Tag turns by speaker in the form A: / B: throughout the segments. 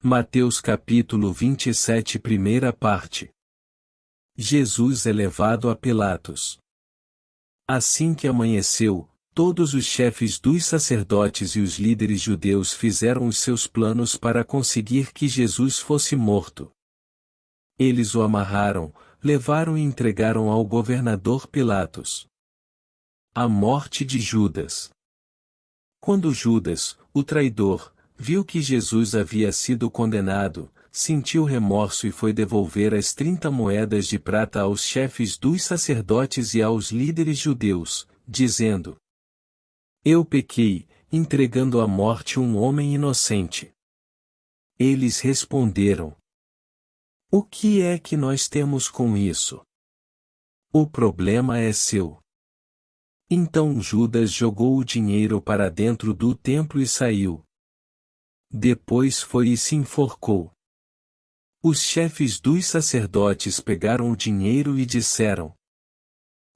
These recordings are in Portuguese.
A: Mateus capítulo 27, primeira parte. Jesus é levado a Pilatos. Assim que amanheceu, todos os chefes dos sacerdotes e os líderes judeus fizeram os seus planos para conseguir que Jesus fosse morto. Eles o amarraram, levaram e entregaram ao governador Pilatos. A morte de Judas. Quando Judas, o traidor, viu que Jesus havia sido condenado, sentiu remorso e foi devolver as 30 moedas de prata aos chefes dos sacerdotes e aos líderes judeus, dizendo: Eu pequei, entregando à morte um homem inocente. Eles responderam: O que é que nós temos com isso? O problema é seu. Então Judas jogou o dinheiro para dentro do templo e saiu. Depois foi e se enforcou. Os chefes dos sacerdotes pegaram o dinheiro e disseram: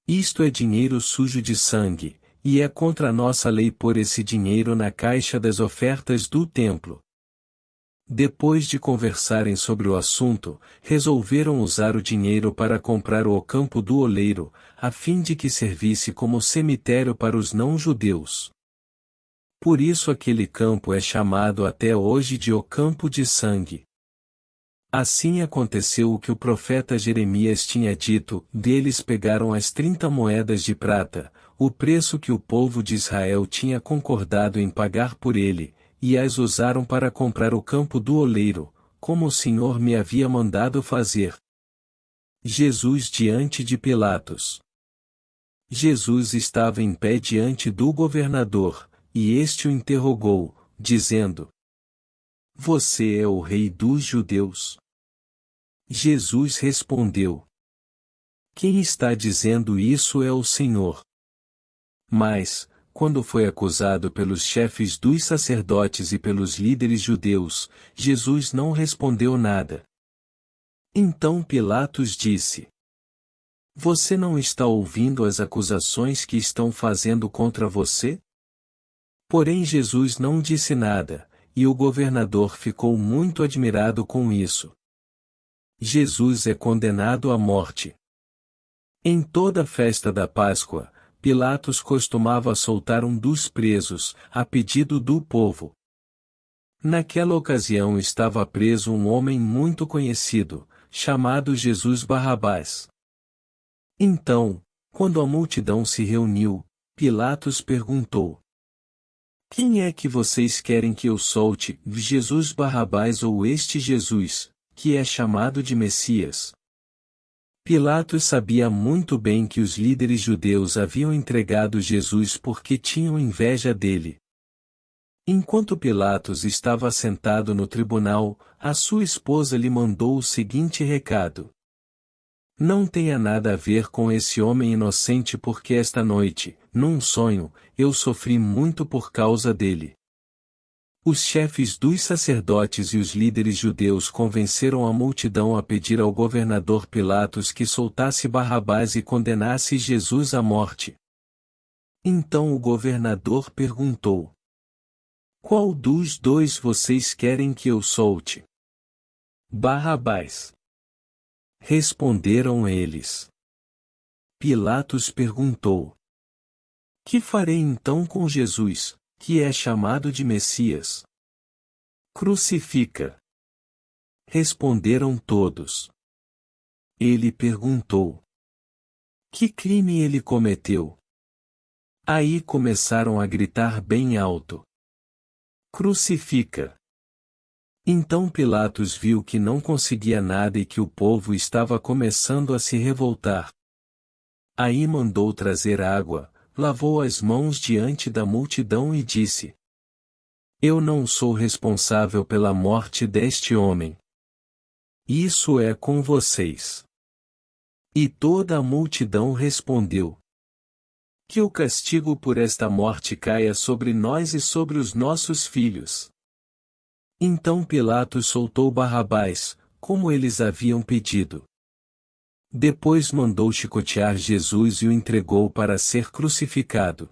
A: Isto é dinheiro sujo de sangue, e é contra a nossa lei pôr esse dinheiro na caixa das ofertas do templo. Depois de conversarem sobre o assunto, resolveram usar o dinheiro para comprar o campo do oleiro, a fim de que servisse como cemitério para os não-judeus. Por isso aquele campo é chamado até hoje de o Campo de Sangue. Assim aconteceu o que o profeta Jeremias tinha dito: deles pegaram as 30 moedas de prata, o preço que o povo de Israel tinha concordado em pagar por ele, e as usaram para comprar o campo do oleiro, como o Senhor me havia mandado fazer. Jesus diante de Pilatos. Jesus estava em pé diante do governador, e este o interrogou, dizendo: Você é o rei dos judeus? Jesus respondeu: Quem está dizendo isso é o Senhor. Mas, quando foi acusado pelos chefes dos sacerdotes e pelos líderes judeus, Jesus não respondeu nada. Então Pilatos disse: Você não está ouvindo as acusações que estão fazendo contra você? Porém Jesus não disse nada, e o governador ficou muito admirado com isso. Jesus é condenado à morte. Em toda a festa da Páscoa, Pilatos costumava soltar um dos presos, a pedido do povo. Naquela ocasião estava preso um homem muito conhecido, chamado Jesus Barrabás. Então, quando a multidão se reuniu, Pilatos perguntou: Quem é que vocês querem que eu solte, Jesus Barrabás ou este Jesus, que é chamado de Messias? Pilatos sabia muito bem que os líderes judeus haviam entregado Jesus porque tinham inveja dele. Enquanto Pilatos estava sentado no tribunal, a sua esposa lhe mandou o seguinte recado: Não tenha nada a ver com esse homem inocente porque esta noite, num sonho, eu sofri muito por causa dele. Os chefes dos sacerdotes e os líderes judeus convenceram a multidão a pedir ao governador Pilatos que soltasse Barrabás e condenasse Jesus à morte. Então o governador perguntou: Qual dos dois vocês querem que eu solte? Barrabás. Responderam eles. Pilatos perguntou: Que farei então com Jesus, que é chamado de Messias? Crucifica. Responderam todos. Ele perguntou: Que crime ele cometeu? Aí começaram a gritar bem alto: Crucifica! Então Pilatos viu que não conseguia nada e que o povo estava começando a se revoltar. Aí mandou trazer água, lavou as mãos diante da multidão e disse: Eu não sou responsável pela morte deste homem. Isso é com vocês. E toda a multidão respondeu: Que o castigo por esta morte caia sobre nós e sobre os nossos filhos. Então Pilatos soltou Barrabás, como eles haviam pedido. Depois mandou chicotear Jesus e o entregou para ser crucificado.